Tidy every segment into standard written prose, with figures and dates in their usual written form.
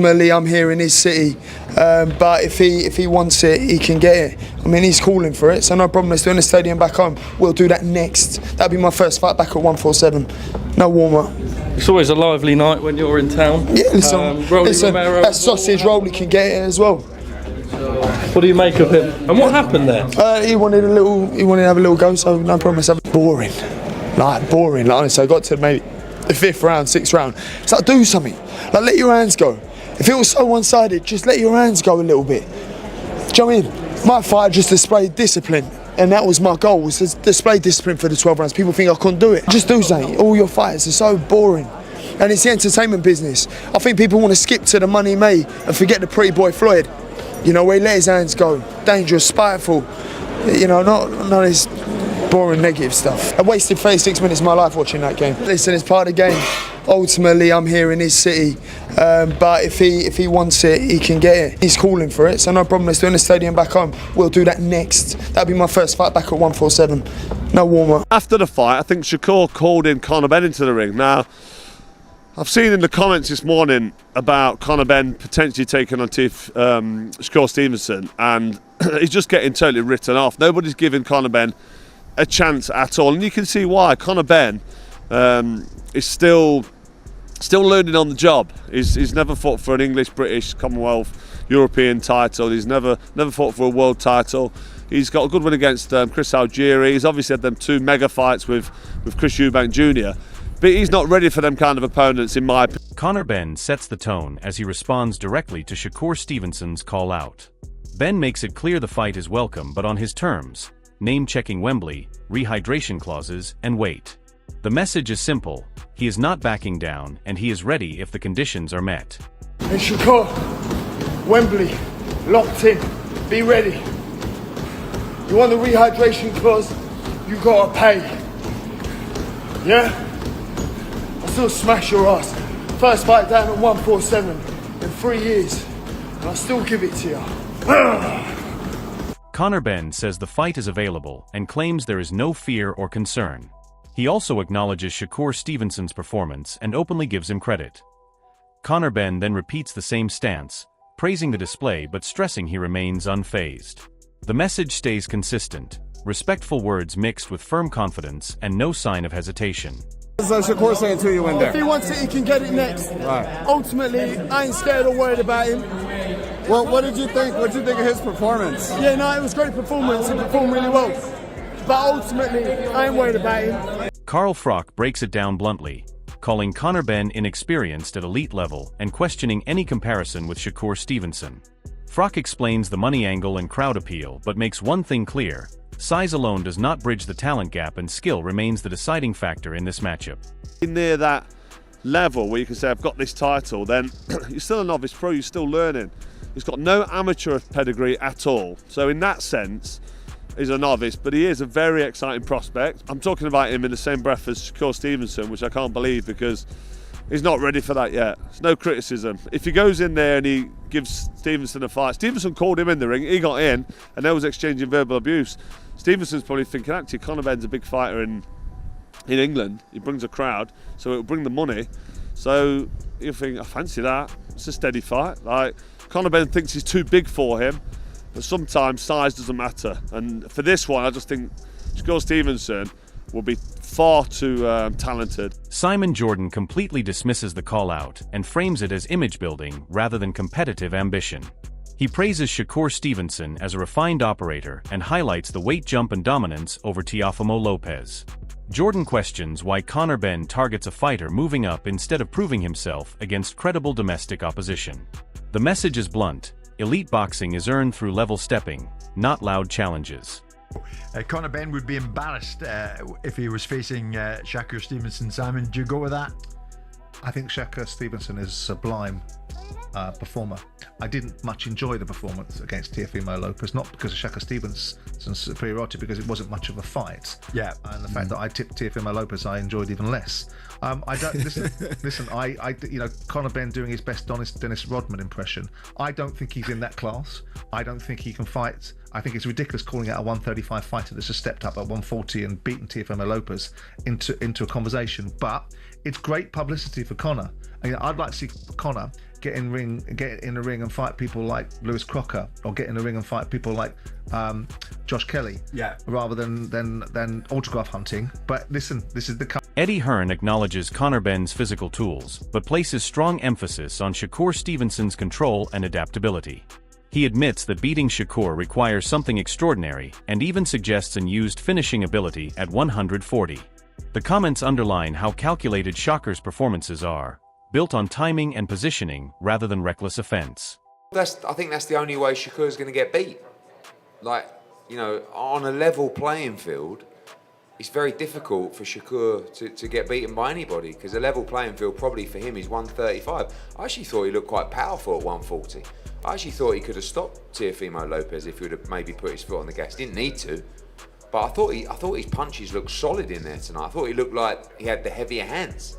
Ultimately, I'm here in his city, but if he wants it, he can get it. I mean, he's calling for it, so no problem. Let's do it in the stadium back home. We'll do that next. That'll be my first fight back at 147. No warm-up. It's always a lively night when you're in town. Yeah, listen, that sausage roll, he can get it as well. What do you make of him? And what happened there? He wanted to have a little go, so no problem. Let's have it. Boring. Like, honestly, I got to maybe the 5th round, 6th round. It's like, do something. Like, let your hands go. If it was so one-sided, just let your hands go a little bit. Do you know what I mean? My fight just displayed discipline, and that was my goal, was to display discipline for the 12 rounds. People think I couldn't do it. Just do something. All your fights are so boring. And it's the entertainment business. I think people want to skip to the money made and forget the pretty boy Floyd. You know, where he let his hands go. Dangerous, spiteful. You know, none of this boring negative stuff. I wasted 36 minutes of my life watching that game. Listen, it's part of the game. Ultimately, I'm here in his city, but if he wants it, he can get it. He's calling for it, so no problem. Let's do it in the stadium back home. We'll do that next. That'll be my first fight back at 147. No warm-up. After the fight, I think Shakur called in Conor Benn into the ring. Now, I've seen in the comments this morning about Conor Benn potentially taking on Shakur Stevenson, and he's just getting totally written off. Nobody's giving Conor Benn a chance at all, and you can see why. Conor Benn is still learning on the job. He's never fought for an English, British, Commonwealth, European title. He's never fought for a world title. He's got a good win against Chris Algieri. He's obviously had them 2 mega fights with Chris Eubank Jr., but he's not ready for them kind of opponents, in my opinion. Conor Benn sets the tone as he responds directly to Shakur Stevenson's call out. Benn makes it clear the fight is welcome but on his terms, name-checking Wembley, rehydration clauses, and weight. The message is simple: he is not backing down, and he is ready if the conditions are met. Hey Shakur, Wembley, locked in, be ready. You want the rehydration clause, you gotta pay. Yeah? I'll still smash your ass. First fight down at 147 in 3 years, and I'll still give it to you. Conor Benn says the fight is available and claims there is no fear or concern. He also acknowledges Shakur Stevenson's performance and openly gives him credit. Conor Benn then repeats the same stance, praising the display but stressing he remains unfazed. The message stays consistent, respectful words mixed with firm confidence and no sign of hesitation. So Shakur saying to you in there? If he wants it, he can get it next. Right. Ultimately, I ain't scared or worried about him. Well, what did you think? What did you think of his performance? Yeah, no, it was a great performance. He performed really well. But ultimately, I ain't worried about him. Froch breaks it down bluntly, calling Conor Benn inexperienced at elite level and questioning any comparison with Shakur Stevenson. Froch explains the money angle and crowd appeal but makes one thing clear: size alone does not bridge the talent gap, and skill remains the deciding factor in this matchup. Near that level where you can say, I've got this title, then you're still a novice pro, you're still learning. He's got no amateur pedigree at all. So in that sense, he's a novice, but he is a very exciting prospect. I'm talking about him in the same breath as Shakur Stevenson, which I can't believe because he's not ready for that yet. It's no criticism. If he goes in there and he gives Stevenson a fight, Stevenson called him in the ring, he got in, and there was exchanging verbal abuse. Stevenson's probably thinking, actually, Conor Benn's a big fighter in England. He brings a crowd, so it'll bring the money. So you'll think, I fancy that. It's a steady fight. Like, Conor Benn thinks he's too big for him, but sometimes size doesn't matter. And for this one, I just think Shakur Stevenson will be far too talented. Simon Jordan completely dismisses the call-out and frames it as image-building rather than competitive ambition. He praises Shakur Stevenson as a refined operator and highlights the weight jump and dominance over Teofimo Lopez. Jordan questions why Conor Benn targets a fighter moving up instead of proving himself against credible domestic opposition. The message is blunt: elite boxing is earned through level stepping, not loud challenges. Conor Benn would be embarrassed if he was facing Shakur Stevenson. Simon, do you go with that? I think Shakur Stevenson is a sublime performer. I didn't much enjoy the performance against Teofimo Lopez, not because of Shakur Stevenson's superiority, because it wasn't much of a fight. Yeah, and the fact that I tipped Teofimo Lopez, I enjoyed even less. I don't listen. You know, Conor Benn doing his best Dennis Rodman impression. I don't think he's in that class. I don't think he can fight. I think it's ridiculous calling out a 135 fighter that's just stepped up at 140 and beaten Teofimo Lopez into a conversation. But it's great publicity for Conor. I'd like to see Conor get in the ring and fight people like Lewis Crocker, or get in the ring and fight people like Josh Kelly, rather than autograph hunting. But listen, this is the Eddie Hearn acknowledges Conor Benn's physical tools, but places strong emphasis on Shakur Stevenson's control and adaptability. He admits that beating Shakur requires something extraordinary, and even suggests an used finishing ability at 140. The comments underline how calculated Shakur's performances are, built on timing and positioning rather than reckless offense. I think that's the only way Shakur's going to get beat. Like, you know, on a level playing field, it's very difficult for Shakur to get beaten by anybody, because a level playing field probably for him is 135. I actually thought he looked quite powerful at 140. I actually thought he could have stopped Teofimo Lopez if he would have maybe put his foot on the gas. Didn't need to, but I thought his punches looked solid in there tonight. I thought he looked like he had the heavier hands.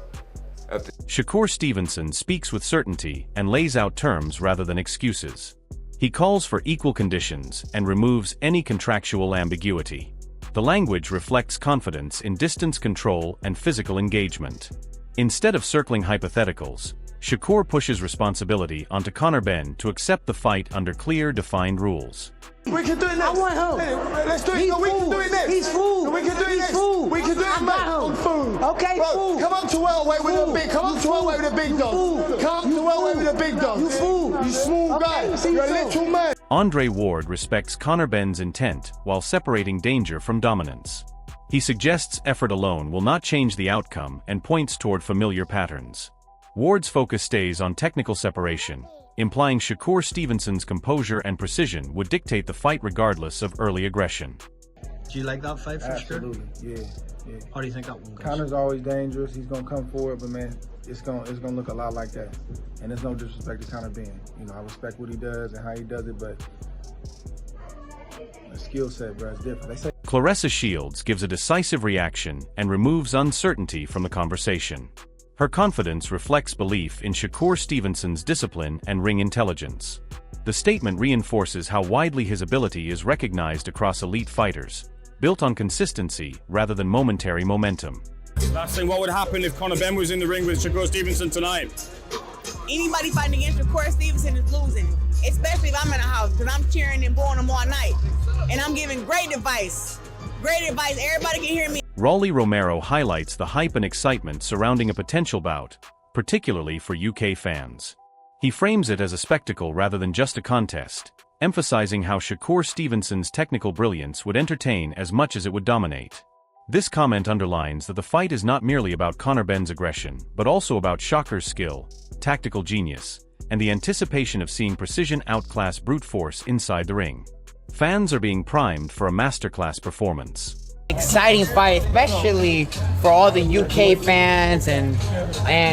Shakur Stevenson speaks with certainty and lays out terms rather than excuses. He calls for equal conditions and removes any contractual ambiguity. The language reflects confidence in distance control and physical engagement. Instead of circling hypotheticals, Shakur pushes responsibility onto Conor Benn to accept the fight under clear, defined rules. We can do it next. I want him. Hey, let's do it. He's We can do it next. He's food. We can do it He's next. food. We can do it, I mate. got him. I'm food. Okay, Bro, food. come up to welterweight with the big. Come up to welterweight with the big dogs. Food. Come up to welterweight with the big dogs. You fool. You small guy. see You're a you soon. little man. Andre Ward respects Conor Benn's intent while separating danger from dominance. He suggests effort alone will not change the outcome and points toward familiar patterns. Ward's focus stays on technical separation, implying Shakur Stevenson's composure and precision would dictate the fight regardless of early aggression. Do you like that fight for sure? Absolutely, yeah. How do you think that one goes? Conor's always dangerous. He's gonna come forward, but man, it's gonna look a lot like that. And there's no disrespect to Conor Benn. You know, I respect what he does and how he does it, but the skill set, bro, is different. They say Clarissa Shields gives a decisive reaction and removes uncertainty from the conversation. Her confidence reflects belief in Shakur Stevenson's discipline and ring intelligence. The statement reinforces how widely his ability is recognized across elite fighters, built on consistency rather than momentary momentum. Last thing, what would happen if Conor Benn was in the ring with Shakur Stevenson tonight? Anybody fighting against Shakur Stevenson is losing, especially if I'm in the house, because I'm cheering and booing him all night. And I'm giving great advice. Great advice. Everybody can hear me. Rolly Romero highlights the hype and excitement surrounding a potential bout, particularly for UK fans. He frames it as a spectacle rather than just a contest, emphasizing how Shakur Stevenson's technical brilliance would entertain as much as it would dominate. This comment underlines that the fight is not merely about Conor Benn's aggression, but also about Shakur's skill, tactical genius, and the anticipation of seeing precision outclass brute force inside the ring. Fans are being primed for a masterclass performance. Exciting fight, especially for all the UK fans, and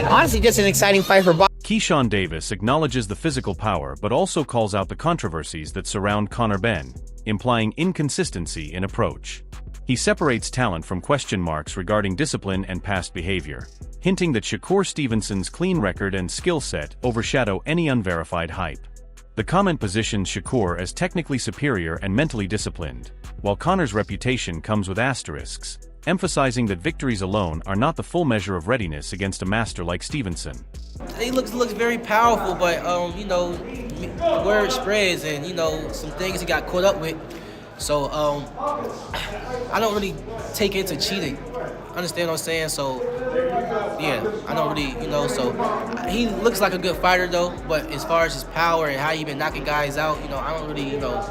honestly, just an exciting fight for boxing. Keshan Davis acknowledges the physical power but also calls out the controversies that surround Conor Benn, implying inconsistency in approach. He separates talent from question marks regarding discipline and past behavior, hinting that Shakur Stevenson's clean record and skill set overshadow any unverified hype. The comment positions Shakur as technically superior and mentally disciplined, while Conor's reputation comes with asterisks, emphasizing that victories alone are not the full measure of readiness against a master like Stevenson. He looks very powerful, but you know, word spreads, and you know, some things he got caught up with. So I don't really take it to cheating. Understand what I'm saying? So yeah, I don't really, you know. So he looks like a good fighter though, but as far as his power and how he been knocking guys out, you know, I don't really, you know,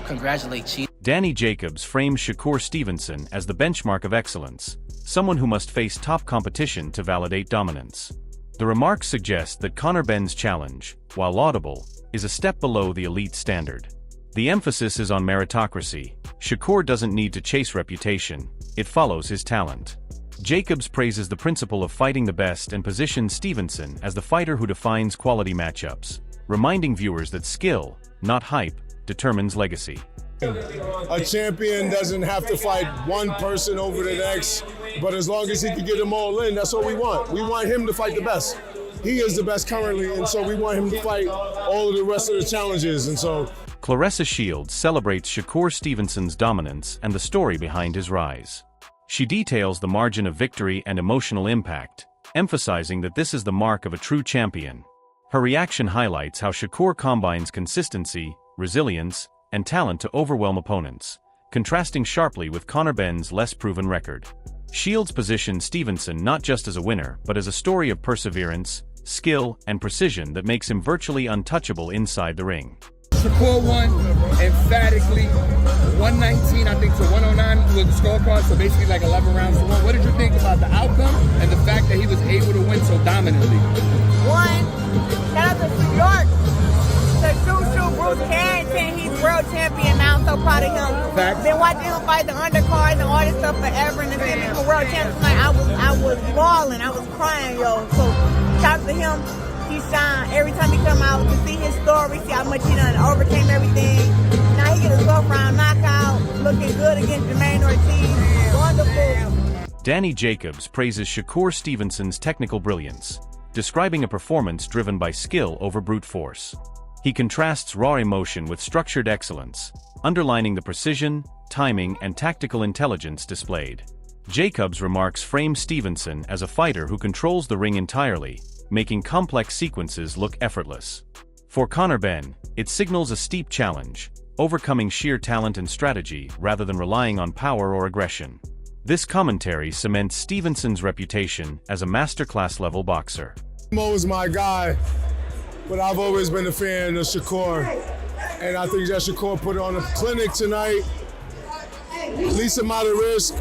congratulate cheating. Danny Jacobs frames Shakur Stevenson as the benchmark of excellence, someone who must face top competition to validate dominance. The remarks suggest that Conor Benn's challenge, while laudable, is a step below the elite standard. The emphasis is on meritocracy. Shakur doesn't need to chase reputation, it follows his talent. Jacobs praises the principle of fighting the best and positions Stevenson as the fighter who defines quality matchups, reminding viewers that skill, not hype, determines legacy. A champion doesn't have to fight one person over the next, but as long as he can get them all in, that's what we want. We want him to fight the best. He is the best currently, and so we want him to fight all of the rest of the challenges, and so. Clarissa Shields celebrates Shakur Stevenson's dominance and the story behind his rise. She details the margin of victory and emotional impact, emphasizing that this is the mark of a true champion. Her reaction highlights how Shakur combines consistency, resilience, and talent to overwhelm opponents, contrasting sharply with Conor Benn's less proven record. Shields positions Stevenson not just as a winner, but as a story of perseverance, skill, and precision that makes him virtually untouchable inside the ring. Shakur won emphatically, 119 I think to 109 was the scorecard, so basically like 11 rounds to 1. What did you think about the outcome and the fact that he was able to win so dominantly? One, shout out to New York, to Shoo Bruce Carrington, he's world champion now, I'm so proud of him. Facts. Been watching him fight the undercards and all this stuff forever, and to see him for world champion tonight, I was bawling, I was crying, yo. So shout out to him. He shine every time he come out to see his story, see how much he done overcame everything. Now he get a 12th round knockout, looking good against Jermaine Ortiz. Wonderful. Danny Jacobs praises Shakur Stevenson's technical brilliance, describing a performance driven by skill over brute force. He contrasts raw emotion with structured excellence, underlining the precision, timing, and tactical intelligence displayed. Jacobs' remarks frame Stevenson as a fighter who controls the ring entirely, making complex sequences look effortless. For Conor Benn, it signals a steep challenge, overcoming sheer talent and strategy rather than relying on power or aggression. This commentary cements Stevenson's reputation as a masterclass-level boxer. Mo is my guy, but I've always been a fan of Shakur, and I think that Shakur put on a clinic tonight. Least amount of risk.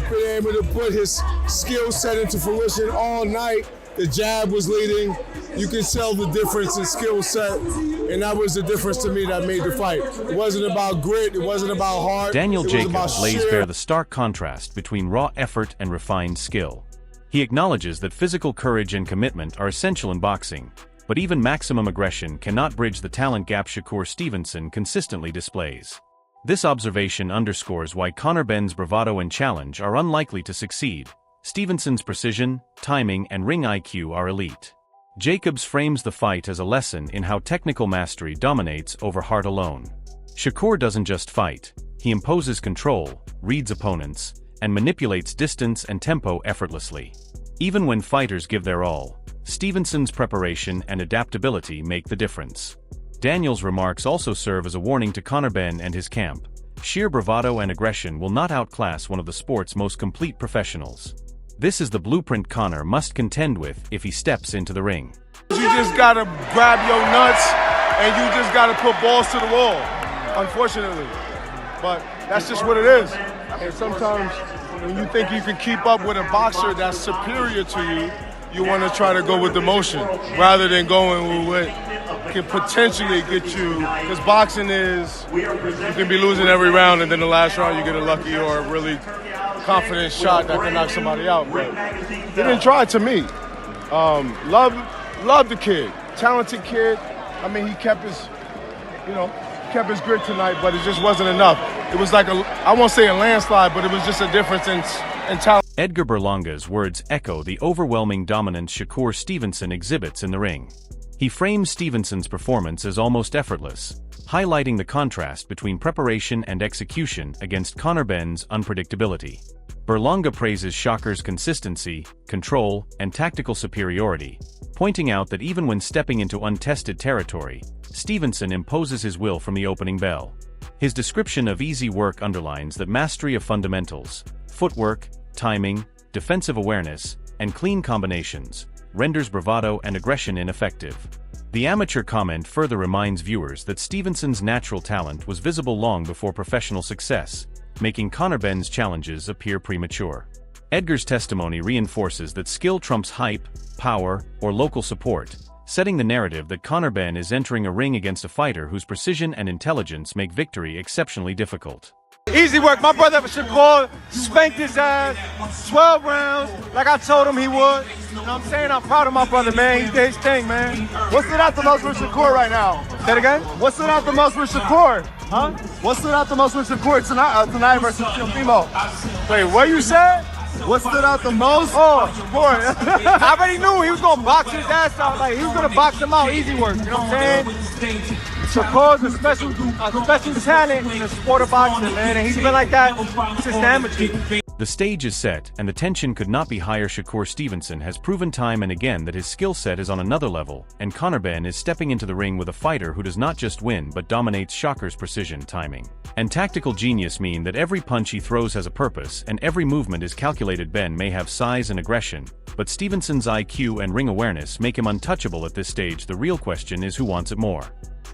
Been able to put his skill set into fruition all night. The jab was leading. You can tell the difference in skill set, and that was the difference to me that made the fight. It wasn't about grit, it wasn't about heart. Daniel Jacobs lays sheer... bare the stark contrast between raw effort and refined skill. He acknowledges that physical courage and commitment are essential in boxing, but even maximum aggression cannot bridge the talent gap Shakur Stevenson consistently displays. This observation underscores why Conor Benn's bravado and challenge are unlikely to succeed. Stevenson's precision, timing, and ring IQ are elite. Jacobs frames the fight as a lesson in how technical mastery dominates over heart alone. Shakur doesn't just fight, he imposes control, reads opponents, and manipulates distance and tempo effortlessly. Even when fighters give their all, Stevenson's preparation and adaptability make the difference. Daniel's remarks also serve as a warning to Conor Benn and his camp. Sheer bravado and aggression will not outclass one of the sport's most complete professionals. This is the blueprint Conor must contend with if he steps into the ring. You just gotta grab your nuts and you just gotta put balls to the wall, unfortunately. But that's just what it is. And sometimes when you think you can keep up with a boxer that's superior to you, you want to try to go with the motion rather than going with what can potentially get you. Because boxing is, you can be losing every round and then the last round you get a lucky or a really confident shot that can knock somebody out. But he didn't try to me. Love the kid, talented kid. I mean, he kept his, kept his grit tonight, but it just wasn't enough. It was like I won't say a landslide, but it was just a difference in talent. Edgar Berlonga's words echo the overwhelming dominance Shakur Stevenson exhibits in the ring. He frames Stevenson's performance as almost effortless, highlighting the contrast between preparation and execution against Conor Benn's unpredictability. Berlonga praises Shakur's consistency, control, and tactical superiority, pointing out that even when stepping into untested territory, Stevenson imposes his will from the opening bell. His description of easy work underlines that mastery of fundamentals, footwork, timing, defensive awareness, and clean combinations renders bravado and aggression ineffective. The amateur comment further reminds viewers that Stevenson's natural talent was visible long before professional success, making Conor Benn's challenges appear premature. Edgar's testimony reinforces that skill trumps hype, power, or local support, setting the narrative that Conor Benn is entering a ring against a fighter whose precision and intelligence make victory exceptionally difficult. Easy work. My brother Shakur spanked his ass 12 rounds like I told him he would. You know what I'm saying? I'm proud of my brother, man. He did his thing, man. What stood out the most with Shakur right now? Say it again? What stood out the most with Shakur? Huh? What stood out the most with Shakur tonight versus Teofimo? Wait, what you said? What stood out the most? Oh, Shakur. I already knew he was going to box his ass out. Like, he was going to box him out. Easy work. You know what I'm saying? Shakur's a special talent in the sport of boxing, man, and he's been like that since the amateur. The stage is set, and the tension could not be higher. Shakur Stevenson has proven time and again that his skill set is on another level, and Conor Benn is stepping into the ring with a fighter who does not just win but dominates. Shakur's precision, timing, and tactical genius mean that every punch he throws has a purpose and every movement is calculated. Benn may have size and aggression, but Stevenson's IQ and ring awareness make him untouchable at this stage. The real question is who wants it more?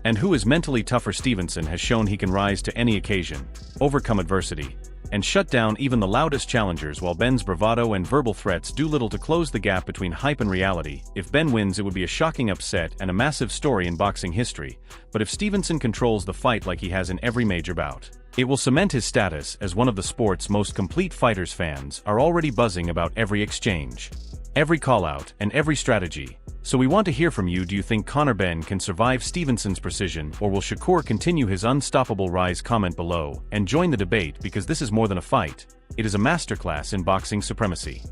And who is mentally tougher? Stevenson has shown he can rise to any occasion, overcome adversity, and shut down even the loudest challengers, while Benn's bravado and verbal threats do little to close the gap between hype and reality. If Benn wins, it would be a shocking upset and a massive story in boxing history, but if Stevenson controls the fight like he has in every major bout, it will cement his status as one of the sport's most complete fighters. Fans are already buzzing about every exchange, every call-out, and every strategy. So we want to hear from you. Do you think Conor Benn can survive Stevenson's precision, or will Shakur continue his unstoppable rise? Comment below and join the debate, because this is more than a fight, it is a masterclass in boxing supremacy.